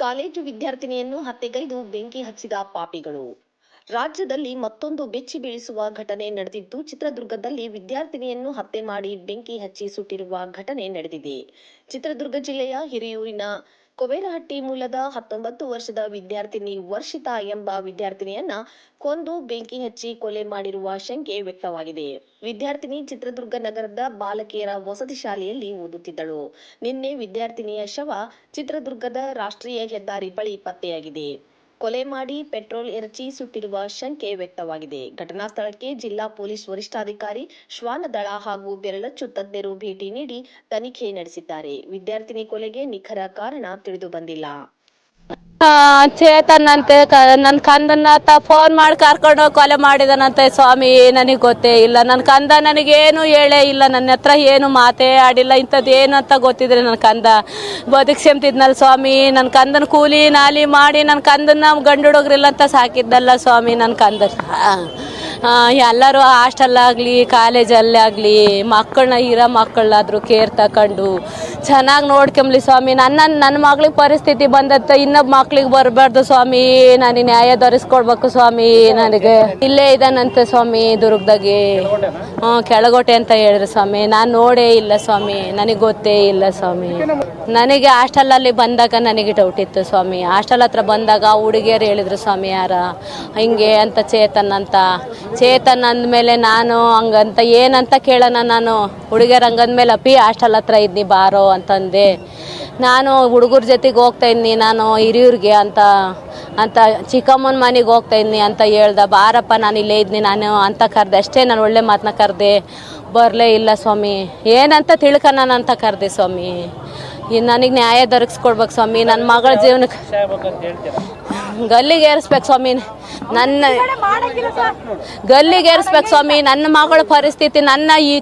College ವಿದ್ಯಾರ್ಥಿನಿಯನ್ನು ಹತ್ಯೆಗೈದು ಬೆಂಕಿ ಹಚ್ಚಿದ ಪಾಪಿಗಳು. ರಾಜ್ಯದಲ್ಲಿ ಮತ್ತೊಂದು ಬೆಚ್ಚಿ ಬೀಳಿಸುವ ಘಟನೆ ನಡೆದಿದ್ದು, ಚಿತ್ರದುರ್ಗದಲ್ಲಿ ವಿದ್ಯಾರ್ಥಿನಿಯನ್ನು ಹತ್ಯೆ ಮಾಡಿ ಬೆಂಕಿ ಹಚ್ಚಿ ಸುಟ್ಟಿರುವ ಘಟನೆ ನಡೆದಿದೆ. ಚಿತ್ರದುರ್ಗ ಜಿಲ್ಲೆಯ ಹಿರಿಯೂರಿನ ಕೊವೇರಹಟ್ಟಿ ಮೂಲದ 19 ವರ್ಷದ ವಿದ್ಯಾರ್ಥಿನಿ ವರ್ಷಿತಾ ಎಂಬ ವಿದ್ಯಾರ್ಥಿನಿಯನ್ನ ಕೊಂದು ಬೆಂಕಿ ಹಚ್ಚಿ ಕೊಲೆ ಮಾಡಿರುವ ಶಂಕೆ ವ್ಯಕ್ತವಾಗಿದೆ. ವಿದ್ಯಾರ್ಥಿನಿ ಚಿತ್ರದುರ್ಗ ನಗರದ ಬಾಲಕಿಯರ ವಸತಿ ಶಾಲೆಯಲ್ಲಿ ಓದುತ್ತಿದ್ದಳು. ನಿನ್ನೆ ವಿದ್ಯಾರ್ಥಿನಿಯ ಶವ ಚಿತ್ರದುರ್ಗದ ರಾಷ್ಟ್ರೀಯ ಹೆದ್ದಾರಿ ಬಳಿ ಪತ್ತೆಯಾಗಿದೆ. ಕೊಲೆ ಮಾಡಿ ಪೆಟ್ರೋಲ್ ಎರಚಿ ಸುಟ್ಟಿರುವ ಶಂಕೆ ವ್ಯಕ್ತವಾಗಿದೆ. ಘಟನಾ ಸ್ಥಳಕ್ಕೆ ಜಿಲ್ಲಾ ಪೊಲೀಸ್ ವರಿಷ್ಠಾಧಿಕಾರಿ ಶ್ವಾನದಳ ಹಾಗೂ ಬೆರಳಚ್ಚು ತಜ್ಞರು ಭೇಟಿ ನೀಡಿ ತನಿಖೆ ನಡೆಸಿದ್ದಾರೆ. ವಿದ್ಯಾರ್ಥಿನಿ ಕೊಲೆಗೆ ನಿಖರ ಕಾರಣ ತಿಳಿದು ಬಂದಿಲ್ಲ. ಚೇತನ್ ಅಂತೆ ನನ್ನ ಕಂದನ್ನ ಫೋನ್ ಮಾಡಿ ಕರ್ಕೊಂಡು ಕೊಲೆ ಮಾಡಿದನಂತೆ ಸ್ವಾಮಿ. ನನಗೆ ಗೊತ್ತೇ ಇಲ್ಲ. ನನ್ನ ಕಂದ ನನಗೇನು ಹೇಳೇ ಇಲ್ಲ, ನನ್ನ ಹತ್ರ ಏನು ಮಾತೇ ಆಡಿಲ್ಲ. ಇಂಥದ್ದು ಏನು ಅಂತ ಗೊತ್ತಿದ್ರೆ ನನ್ನ ಕಂದ ಬದುಕ್ಸಂತಿದ್ನಲ್ಲ ಸ್ವಾಮಿ. ನನ್ನ ಕಂದನ ಕೂಲಿ ನಾಲಿ ಮಾಡಿ ನನ್ನ ಕಂದನ್ನ ಗಂಡು ಹುಡುಗ್ರಿಲ್ಲ ಅಂತ ಸಾಕಿದ್ದಲ್ಲ ಸ್ವಾಮಿ. ನನ್ನ ಕಂದ ಎಲ್ಲರೂ ಹಾಸ್ಟೆಲ್ಲಾಗಲಿ ಕಾಲೇಜಲ್ಲೇ ಆಗಲಿ ಮಕ್ಕಳನ್ನ ಇರೋ ಮಕ್ಕಳಾದರೂ ಕೇರ್ ತಗೊಂಡು ಚೆನ್ನಾಗಿ ನೋಡ್ಕೊಂಬ್ಲಿ ಸ್ವಾಮಿ. ನನ್ನ ಮಗಳಿಗೆ ಪರಿಸ್ಥಿತಿ ಬಂದತ್ತ ಇನ್ನೊಬ್ಬ ಮಕ್ಳಿಗೆ ಬರಬಾರ್ದು ಸ್ವಾಮಿ. ನನಗೆ ನ್ಯಾಯ ದೊರಕಿಸ್ಕೊಡ್ಬೇಕು ಸ್ವಾಮಿ. ನನಗೆ ಇಲ್ಲೇ ಇದಾನಂತೆ ಸ್ವಾಮಿ ದುರ್ಗದಾಗೆ. ಕೆಳಗೋಟೆ ಅಂತ ಹೇಳಿದ್ರು ಸ್ವಾಮಿ. ನಾನು ನೋಡೇ ಇಲ್ಲ ಸ್ವಾಮಿ, ನನಗೆ ಗೊತ್ತೇ ಇಲ್ಲ ಸ್ವಾಮಿ. ನನಗೆ ಹಾಸ್ಟೆಲಲ್ಲಿ ಬಂದಾಗ ನನಗೆ ಡೌಟ್ ಇತ್ತು ಸ್ವಾಮಿ. ಹಾಸ್ಟೆಲ್ ಹತ್ರ ಬಂದಾಗ ಹುಡುಗಿಯರು ಹೇಳಿದ್ರು ಸ್ವಾಮಿ ಯಾರ ಹಿಂಗೆ ಅಂತ ಚೇತನ್ ಅಂದಮೇಲೆ ನಾನು ಹಂಗಂತ ಏನಂತ ಕೇಳೋಣ. ನಾನು ಹುಡುಗಿಯರು ಹಂಗಂದ್ಮೇಲೆ ಅಪ್ಪಿ ಹಾಸ್ಟೆಲ್ ಹತ್ರ ಇದ್ನಿ ಬಾರೋ ಅಂತಂದೆ. ನಾನು ಹುಡುಗರ ಜೊತೆಗೆ ಹೋಗ್ತಾ ಇದ್ನಿ ನಾನು ಹಿರಿಯೂರಿಗೆ ಅಂತ ಚಿಕ್ಕಮ್ಮನ ಮನೆಗೆ ಹೋಗ್ತಾ ಇದ್ನಿ ಅಂತ ಹೇಳ್ದ. ಬಾರಪ್ಪ ನಾನು ಇಲ್ಲೇ ಇದ್ನಿ ನಾನು ಅಂತ ಕರೆದೆ ಅಷ್ಟೇ. ನಾನು ಒಳ್ಳೆ ಮಾತನ್ನ ಕರೆದೆ, ಬರಲೇ ಇಲ್ಲ ಸ್ವಾಮಿ. ಏನಂತ ತಿಳ್ಕೊಣ ಅಂತ ಕರೆದೆ ಸ್ವಾಮಿ. ನನಗೆ ನ್ಯಾಯ ದೊರಕಿಸ್ಕೊಡ್ಬೇಕು ಸ್ವಾಮಿ. ನನ್ನ ಮಗಳ ಜೀವನಕ್ಕೆ ಗಲ್ಲಿಗೆ ಏರಿಸ್ಬೇಕು ಸ್ವಾಮಿ. ನನ್ನ ಗಲ್ಲಿಗೆ ಏರಿಸ್ಬೇಕು ಸ್ವಾಮಿ. ನನ್ನ ಮಗಳ ಪರಿಸ್ಥಿತಿ ನನ್ನ ಈ